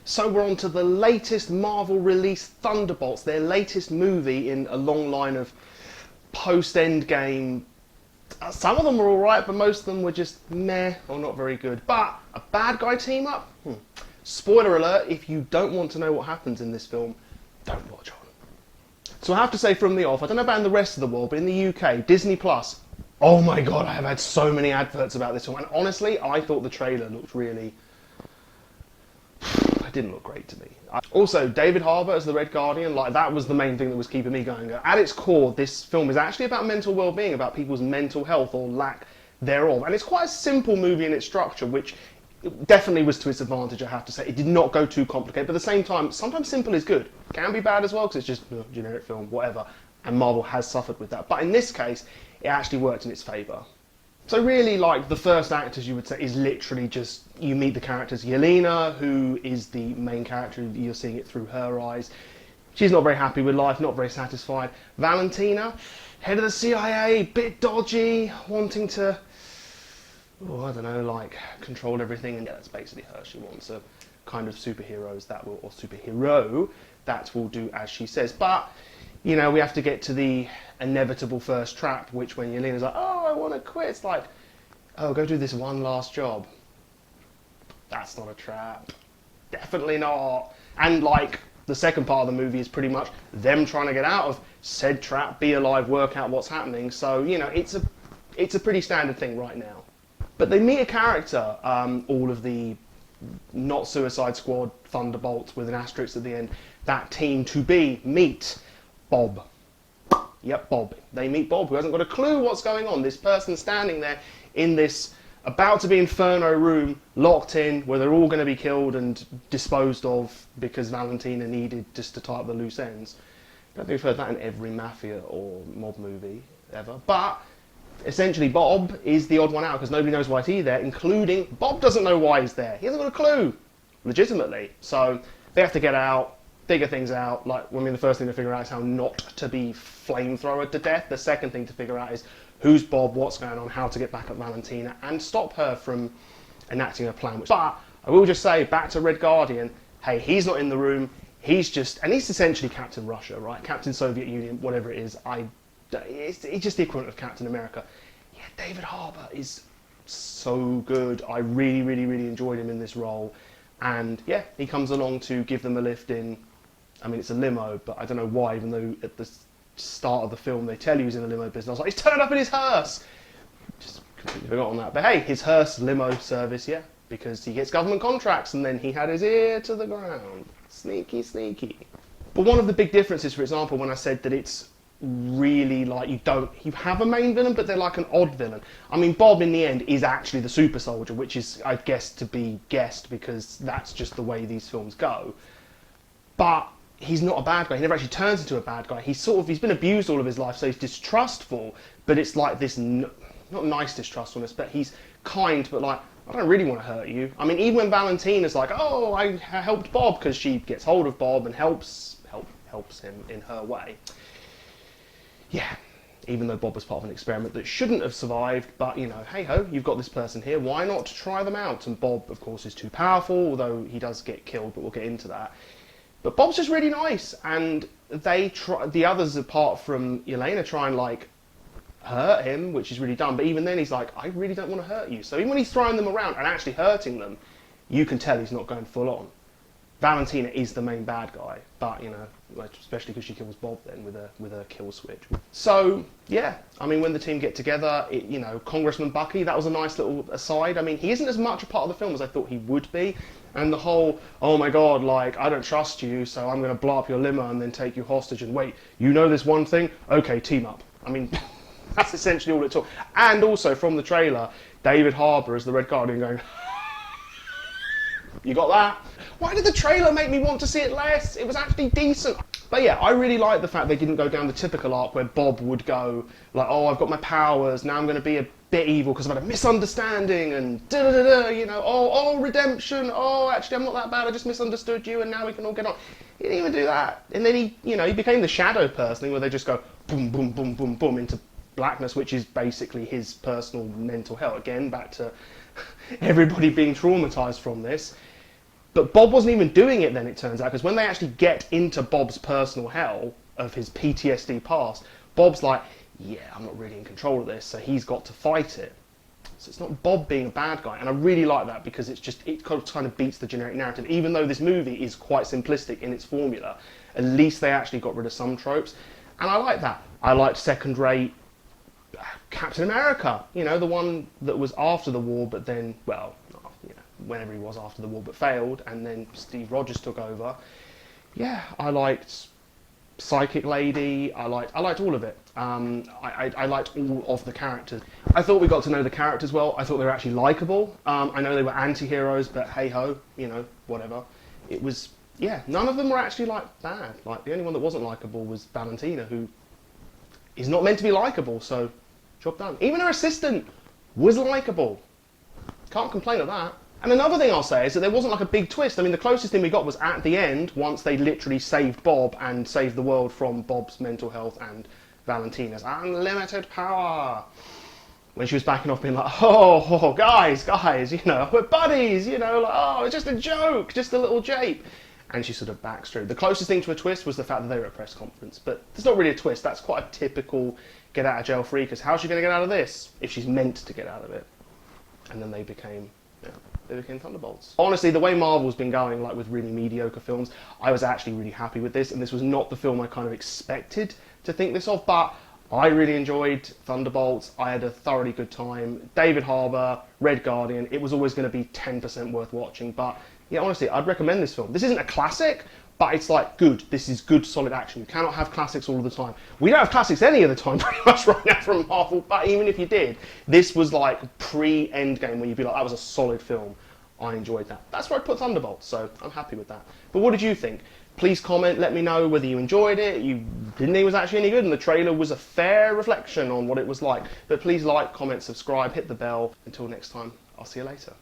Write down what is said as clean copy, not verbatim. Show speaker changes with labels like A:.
A: So we're on to the latest Marvel release, Thunderbolts, their latest movie in a long line of post-Endgame. Some of them were alright, but most of them were just meh or not very good. But a bad guy team up? Spoiler alert, if you don't want to know what happens in this film, don't watch on. So I have to say from the off, I don't know about in the rest of the world, but in the UK, Disney Plus, oh my god, I have had so many adverts about this film. And honestly, I thought the trailer looked really... it didn't look great to me. Also, David Harbour as the Red Guardian, like that was the main thing that was keeping me going. At its core, this film is actually about mental well-being, about people's mental health or lack thereof. And it's quite a simple movie in its structure, which definitely was to its advantage, I have to say. It did not go too complicated, but at the same time, sometimes simple is good. Can be bad as well, because it's just a generic film, whatever. And Marvel has suffered with that. But in this case, it actually worked in its favour. So really, like, the first act, as you would say, is literally just, you meet the characters. Yelena, who is the main character, you're seeing it through her eyes. She's not very happy with life, not very satisfied. Valentina, head of the CIA, bit dodgy, wanting to, I don't know, like, control everything. And yeah, that's basically her. She wants a kind of superhero that will do as she says. But, you know, we have to get to the inevitable first trap, which when Yelena's like, oh, I want to quit, it's like, oh, go do this one last job. That's not a trap. Definitely not. And, like, the second part of the movie is pretty much them trying to get out of said trap, be alive, work out what's happening. So, you know, it's a pretty standard thing right now. But they meet a character, all of the not Suicide Squad Thunderbolts with an asterisk at the end, that team to be meet Bob. Yep, Bob. They meet Bob, who hasn't got a clue what's going on. This person standing there in this about to be Inferno room, locked in, where they're all going to be killed and disposed of because Valentina needed just to tie up the loose ends. I don't think we've heard that in every mafia or mob movie ever. But essentially Bob is the odd one out because nobody knows why he's there, including Bob doesn't know why he's there. He hasn't got a clue, legitimately. So they have to get out, figure things out. Like, I mean, the first thing to figure out is how not to be flamethrowered to death. The second thing to figure out is who's Bob, what's going on, how to get back at Valentina, and stop her from enacting her plan. But I will just say, back to Red Guardian, hey, he's not in the room. He's just, and he's essentially Captain Russia, right? Captain Soviet Union, whatever it is. It's just the equivalent of Captain America. Yeah, David Harbour is so good. I really, really, really enjoyed him in this role. And yeah, he comes along to give them a lift in, I mean, it's a limo, but I don't know why, even though at the start of the film they tell you he's in a limo business. I was like, he's turned up in his hearse! Just completely forgot on that. But hey, his hearse limo service, yeah, because he gets government contracts and then he had his ear to the ground. Sneaky, sneaky. But one of the big differences, for example, when I said that it's really like you have a main villain, but they're like an odd villain. I mean, Bob in the end is actually the super soldier, which is, I guess, to be guessed because that's just the way these films go. But he's not a bad guy. He never actually turns into a bad guy. He's been abused all of his life, so he's distrustful, but it's like this, not nice distrustfulness, but he's kind, but like, I don't really want to hurt you. I mean, even when Valentina's like, oh, I helped Bob, because she gets hold of Bob and helps him in her way. Yeah, even though Bob was part of an experiment that shouldn't have survived, but, you know, hey-ho, you've got this person here, why not try them out? And Bob, of course, is too powerful, although he does get killed, but we'll get into that. But Bob's just really nice, and the others, apart from Yelena, try and, like, hurt him, which is really dumb, but even then he's like, I really don't want to hurt you. So even when he's throwing them around and actually hurting them, you can tell he's not going full on. Valentina is the main bad guy, but, you know, especially because she kills Bob then with a kill switch. So, yeah, I mean, when the team get together, you know, Congressman Bucky, that was a nice little aside. I mean, he isn't as much a part of the film as I thought he would be, and the whole, oh my god, like, I don't trust you, so I'm going to blow up your limo and then take you hostage, and wait, you know this one thing? Okay, team up. I mean, that's essentially all it took. And also, from the trailer, David Harbour as the Red Guardian going, you got that? Why did the trailer make me want to see it less? It was actually decent. But yeah, I really like the fact they didn't go down the typical arc where Bob would go, like, oh, I've got my powers, now I'm going to be a bit evil because I've had a misunderstanding, and da-da-da-da, you know, oh, redemption, oh, actually, I'm not that bad, I just misunderstood you, and now we can all get on. He didn't even do that. And then he, you know, he became the shadow person, where they just go boom, boom, boom, boom, boom, into blackness, which is basically his personal mental hell. Again, back to everybody being traumatized from this. But Bob wasn't even doing it then, it turns out, because when they actually get into Bob's personal hell of his PTSD past, Bob's like, yeah, I'm not really in control of this, so he's got to fight it. So it's not Bob being a bad guy, and I really like that because it kind of beats the generic narrative. Even though this movie is quite simplistic in its formula, at least they actually got rid of some tropes, and I like that. I liked second-rate Captain America, you know, the one that was after the war, but then, well, you know, whenever he was after the war, but failed, and then Steve Rogers took over. Yeah, I liked Psychic Lady. I liked all of it. I liked all of the characters. I thought we got to know the characters well. I thought they were actually likable. I know they were anti-heroes, but hey ho, you know, whatever. It was, yeah, none of them were actually like bad. Like the only one that wasn't likable was Valentina, who is not meant to be likable. So, job done. Even her assistant was likable. Can't complain at that. And another thing I'll say is that there wasn't like a big twist. I mean, the closest thing we got was at the end, once they literally saved Bob and saved the world from Bob's mental health and Valentina's unlimited power. When she was backing off being like, oh, guys, you know, we're buddies, you know, like, oh, it's just a joke, just a little jape. And she sort of backs through. The closest thing to a twist was the fact that they were at a press conference. But there's not really a twist. That's quite a typical get out of jail free, because how's she going to get out of this if she's meant to get out of it? And then they became Thunderbolts. Honestly, the way Marvel's been going, like with really mediocre films, I was actually really happy with this, and this was not the film I kind of expected to think this of, but I really enjoyed Thunderbolts. I had a thoroughly good time. David Harbour, Red Guardian, it was always going to be 10% worth watching, but yeah, honestly, I'd recommend this film. This isn't a classic, but it's like good. This is good, solid action. You cannot have classics all of the time. We don't have classics any of the time pretty much right now from Marvel, but even if you did, this was like pre-Endgame where you'd be like, that was a solid film. I enjoyed that. That's where I'd put Thunderbolts, so I'm happy with that. But what did you think? Please comment, let me know whether you enjoyed it, you didn't think it was actually any good, and the trailer was a fair reflection on what it was like. But please like, comment, subscribe, hit the bell. Until next time, I'll see you later.